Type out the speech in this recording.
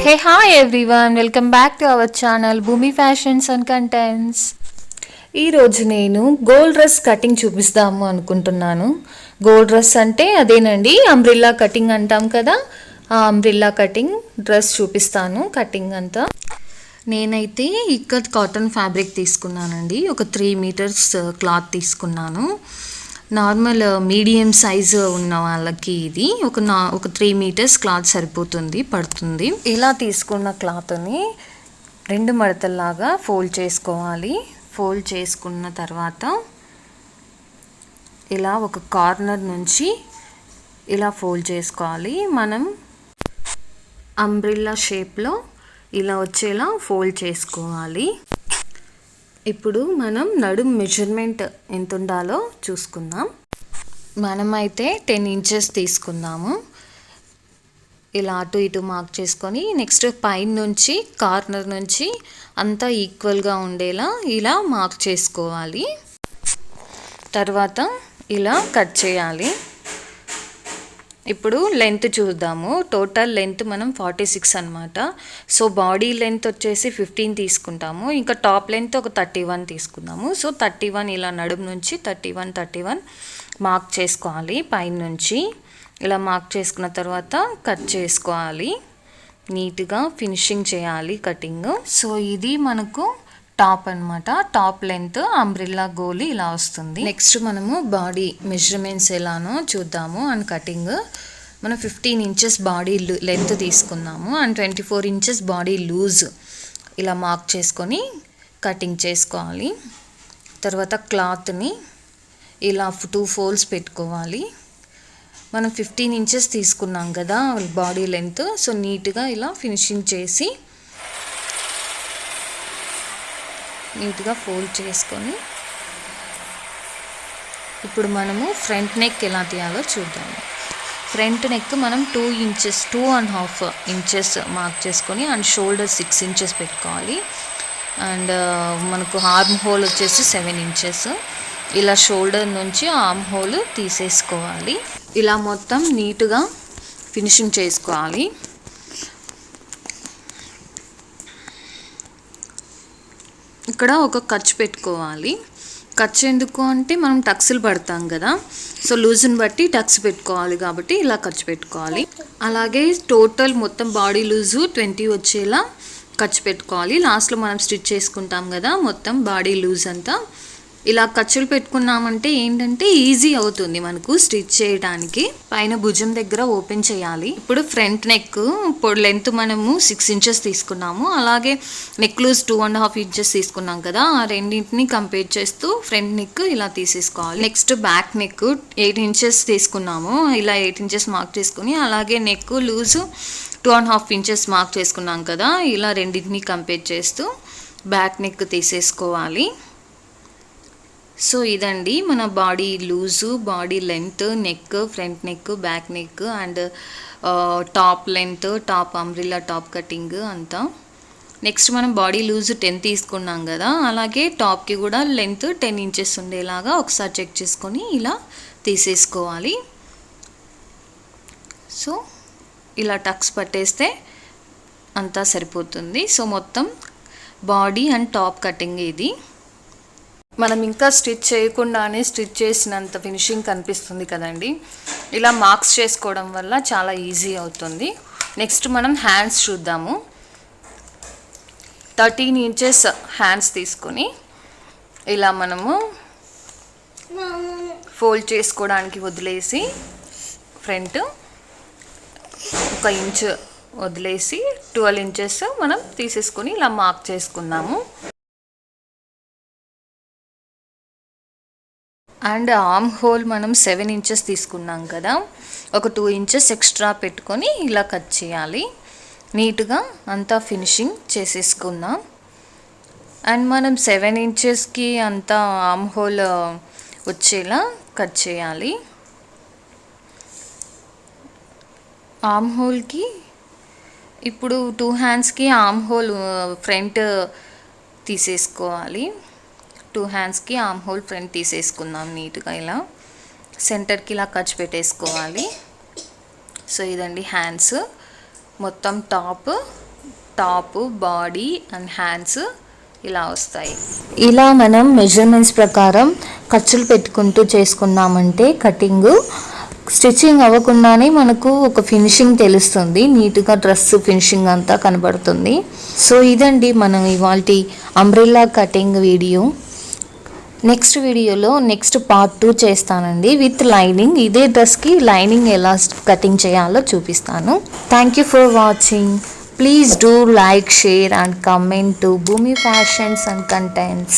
Hey, hi everyone, welcome back to our channel Bhumi Fashions and Contents. ఈ రోజు నేను gold dress cutting చూపిస్తాము అనుకుంటున్నాను. గోల్డ్ డ్రెస్ అంటే అదేనండి, అంబ్రిల్లా కటింగ్ అంటాం కదా, ఆ అంబ్రిల్లా కటింగ్ డ్రెస్ చూపిస్తాను. కటింగ్ అంతా నేనైతే ఇక్కత్ కాటన్ ఫ్యాబ్రిక్ తీసుకున్నానండి. ఒక 3 మీటర్స్ క్లాత్ తీసుకున్నాను. నార్మల్ మీడియం సైజు ఉన్న వాళ్ళకి ఇది ఒక 3 మీటర్స్ క్లాత్ సరిపోతుంది, పడుతుంది. ఇలా తీసుకున్న క్లాత్ని 2 మడతల్లాగా ఫోల్డ్ చేసుకోవాలి. ఫోల్డ్ చేసుకున్న తర్వాత ఇలా ఒక కార్నర్ నుంచి ఇలా ఫోల్డ్ చేసుకోవాలి. మనం అంబ్రిల్లా షేప్లో ఇలా వచ్చేలా ఫోల్డ్ చేసుకోవాలి. ఇప్పుడు మనం నడుం మెజర్మెంట్ ఎంత ఉండాలో చూసుకుందాం. మనమైతే 10 ఇంచెస్ తీసుకుందాము. ఇలా అటు ఇటు మార్క్ చేసుకొని నెక్స్ట్ పైన నుంచి కార్నర్ నుంచి అంతా ఈక్వల్గా ఉండేలా ఇలా మార్క్ చేసుకోవాలి. తర్వాత ఇలా కట్ చేయాలి. ఇప్పుడు లెంత్ చూద్దాము. టోటల్ లెంత్ మనం 46 అనమాట. సో బాడీ లెంత్ వచ్చేసి 15 తీసుకుంటాము. ఇంకా టాప్ లెంత్ ఒక 31 తీసుకుందాము. సో 31 ఇలా నడుము నుంచి 31 మార్క్ చేసుకోవాలి. పైన నుంచి ఇలా మార్క్ చేసుకున్న తర్వాత కట్ చేసుకోవాలి. నీట్గా ఫినిషింగ్ చేయాలి కటింగ్. సో ఇది మనకు టాప్ అనమాట. టాప్ లెంత్ అంబ్రిల్లా గోలి ఇలా వస్తుంది. నెక్స్ట్ మనము బాడీ మెజర్మెంట్స్ ఎలానో చూద్దాము. అండ్ కటింగ్ మనం 15 ఇంచెస్ బాడీ లెంత్ తీసుకున్నాము. అండ్ 24 ఇంచెస్ బాడీ లూజ్ ఇలా మార్క్ చేసుకొని కటింగ్ చేసుకోవాలి. తర్వాత క్లాత్ని ఇలా 2 ఫోల్డ్స్ పెట్టుకోవాలి. మనం 15 ఇంచెస్ తీసుకున్నాం కదా బాడీ లెంత్. సో నీట్గా ఇలా ఫినిషింగ్ చేసి నీట్గా ఫోల్డ్ చేసుకొని ఇప్పుడు మనము ఫ్రంట్ నెక్ ఎలా తీయాలో చూద్దాము. ఫ్రంట్ నెక్ మనం 2.5 ఇంచెస్ మార్క్ చేసుకొని అండ్ షోల్డర్ 6 ఇంచెస్ పెట్టుకోవాలి. అండ్ మనకు ఆర్మ్ హోల్ వచ్చేసి 7 ఇంచెస్. ఇలా షోల్డర్ నుంచి ఆర్మ్ హోల్ తీసేసుకోవాలి. ఇలా మొత్తం నీట్గా ఫినిషింగ్ చేసుకోవాలి. ఇక్కడ ఒక ఖర్చు పెట్టుకోవాలి. ఖర్చు ఎందుకు అంటే మనం టక్స్లు పడతాం కదా, సో లూజ్ని బట్టి టక్స్ పెట్టుకోవాలి కాబట్టి ఇలా ఖర్చు పెట్టుకోవాలి. అలాగే టోటల్ మొత్తం బాడీ లూజు 20 వచ్చేలా ఖర్చు పెట్టుకోవాలి. లాస్ట్లో మనం స్టిచ్ చేసుకుంటాం కదా మొత్తం బాడీ లూజ్ అంతా. ఇలా ఖర్చులు పెట్టుకున్నామంటే ఏంటంటే ఈజీ అవుతుంది మనకు స్టిచ్ చేయడానికి. పైన భుజం దగ్గర ఓపెన్ చేయాలి. ఇప్పుడు ఫ్రంట్ నెక్ లెంత్ మనము 6 ఇంచెస్ తీసుకున్నాము. అలాగే నెక్ లూజ్ 2.5 ఇంచెస్ తీసుకున్నాం కదా, ఆ రెండింటిని కంపేర్ చేస్తూ ఫ్రంట్ నెక్ ఇలా తీసేసుకోవాలి. నెక్స్ట్ బ్యాక్ నెక్ 8 ఇంచెస్ తీసుకున్నాము. ఇలా 8 ఇంచెస్ మార్క్ చేసుకుని అలాగే నెక్ లూజ్ 2.5 ఇంచెస్ మార్క్ చేసుకున్నాం కదా, ఇలా రెండింటిని కంపేర్ చేస్తూ బ్యాక్ నెక్ తీసేసుకోవాలి. సో ఇదండి మన body loose, body length, neck, front neck, back neck and top length, top umbrella top cutting అంతా. నెక్స్ట్ మనం బాడీ లూజ్ 10 తీసుకున్నాం కదా, అలాగే టాప్కి కూడా లెంత్ 10 ఇంచెస్ ఉండేలాగా ఒకసారి చెక్ చేసుకొని ఇలా తీసేసుకోవాలి. సో ఇలా టక్స్ పట్టేస్తే అంతా సరిపోతుంది. సో మొత్తం బాడీ అండ్ టాప్ కటింగ్ ఇది. మనం ఇంకా స్టిచ్ చేయకుండానే స్టిచ్ చేసినంత ఫినిషింగ్ కనిపిస్తుంది కదండి. ఇలా మార్క్స్ చేసుకోవడం వల్ల చాలా ఈజీ అవుతుంది. నెక్స్ట్ మనం హ్యాండ్స్ చూద్దాము. 13 ఇంచెస్ హ్యాండ్స్ తీసుకొని ఇలా మనము ఫోల్డ్ చేసుకోవడానికి వదిలేసి ఫ్రంట్ 1 ఇంచ్ వదిలేసి 12 ఇంచెస్ మనం తీసేసుకొని ఇలా మార్క్ చేసుకున్నాము. అండ్ ఆర్మ్ హోల్ మనం 7 ఇంచెస్ తీసుకున్నాం కదా, ఒక 2 ఇంచెస్ ఎక్స్ట్రా పెట్టుకొని ఇలా కట్ చేయాలి. నీట్గా అంతా ఫినిషింగ్ చేసేసుకుందాం. అండ్ మనం 7 ఇంచెస్కి అంతా ఆర్మ్ హోల్ వచ్చేలా కట్ చేయాలి. ఆర్మ్ హోల్కి ఇప్పుడు 2 హ్యాండ్స్కి ఆర్మ్ హోల్ ఫ్రంట్ తీసేసుకోవాలి. 2 హ్యాండ్స్కి ఆర్మ్ హోల్ ఫ్రంట్ తీసేసుకుందాం. నీట్గా ఇలా సెంటర్కి ఇలా ఖర్చు పెట్టేసుకోవాలి. సో ఇదండి హ్యాండ్స్. మొత్తం top top, body and hands ఇలా వస్తాయి. ఇలా మనం మెజర్మెంట్స్ ప్రకారం ఖర్చులు పెట్టుకుంటూ చేసుకున్నామంటే కటింగ్ స్టిచ్చింగ్ అవ్వకుండానే మనకు ఒక ఫినిషింగ్ తెలుస్తుంది, నీట్గా డ్రెస్ ఫినిషింగ్ అంతా కనబడుతుంది. సో ఇదండి మనం ఇవాల్టి అంబ్రెల్లా కటింగ్ వీడియో. నెక్స్ట్ వీడియోలో నెక్స్ట్ పార్ట్ 2 చేస్తానండి విత్ లైనింగ్. ఇదే డ్రెస్కి లైనింగ్ ఎలా కటింగ్ చేయాలో చూపిస్తాను. Thank you for watching. Please do like, share and comment to Bhumi Fashions and Contents.